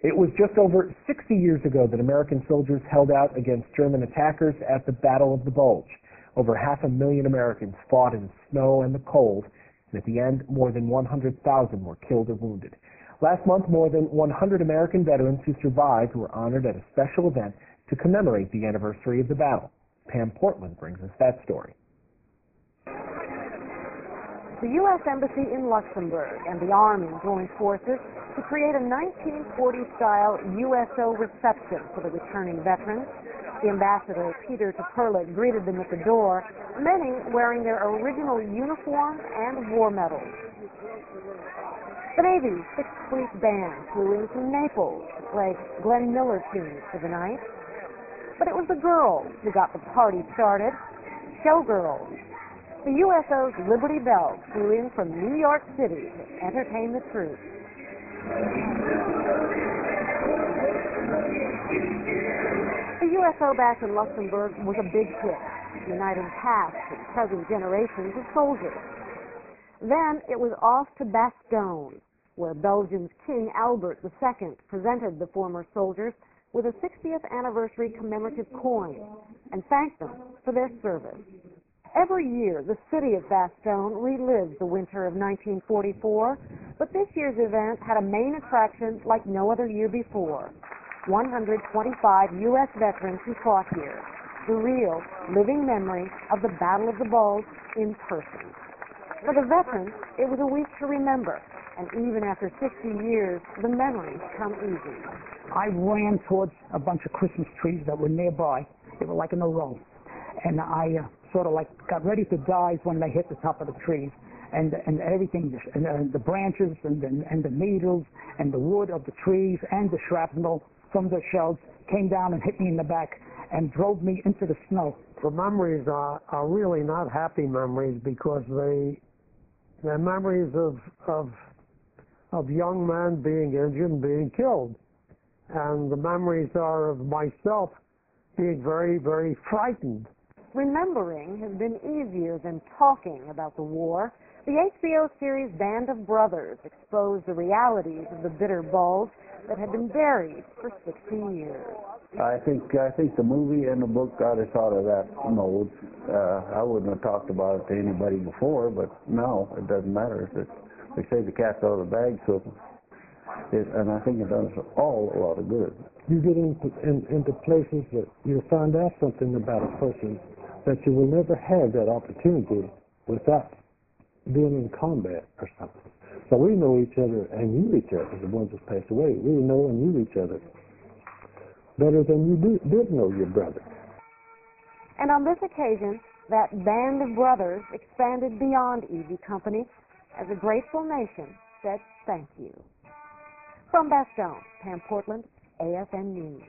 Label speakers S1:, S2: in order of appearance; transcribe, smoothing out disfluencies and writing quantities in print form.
S1: It was just over 60 years ago that American soldiers held out against German attackers at the Battle of the Bulge. Over 500,000 Americans fought in the snow and the cold, and at the end, more than 100,000 were killed or wounded. Last month, more than 100 American veterans who survived were honored at a special event to commemorate the anniversary of the battle. Pam Portland brings us that story.
S2: The U.S. Embassy in Luxembourg and the Army joined forces to create a 1940-style USO reception for the returning veterans. The ambassador, Peter Perlet, greeted them at the door, many wearing their original uniform and war medals. The Navy's Sixth Fleet Band flew in from Naples to play Glenn Miller tunes for the night. But it was the girls who got the party started, showgirls. The USO's Liberty Belle flew in from New York City to entertain the troops. The USO back in Luxembourg was a big hit, uniting past and present generations of soldiers. Then it was off to Bastogne, where Belgium's King Albert II presented the former soldiers with a 60th anniversary commemorative coin and thanked them for their service. Every year, the city of Bastogne relives the winter of 1944, but this year's event had a main attraction like no other year before. 125 U.S. veterans who fought here, the real, living memory of the Battle of the Bulge in person. For the veterans, it was a week to remember, and even after 60 years, the memories come easy.
S3: I ran towards a bunch of Christmas trees that were nearby. They were like in a row. And I sort of like got ready to dive when they hit the top of the trees. And everything, and the branches and the needles and the wood of the trees and the shrapnel from the shells came down and hit me in the back and drove me into the snow.
S4: The memories are really not happy memories because they're memories of young men being injured and being killed. And the memories are of myself being very, very frightened.
S2: Remembering has been easier than talking about the war. The HBO series Band of Brothers exposed the realities of the bitter bulge that had been buried for 60 years.
S5: I think the movie and the book got us out of that mode. I wouldn't have talked about it to anybody before, but now it doesn't matter. We say the cat's out of the bag, so and I think it does all a lot of good.
S4: You get into places that you find out something about a person that you will never have that opportunity without being in combat or something. So we know each other and knew each other, the ones that passed away. We know and knew each other better than you did know your brother.
S2: And on this occasion, that band of brothers expanded beyond Easy Company as a grateful nation said thank you. From Bastogne, Pam Portland, AFN News.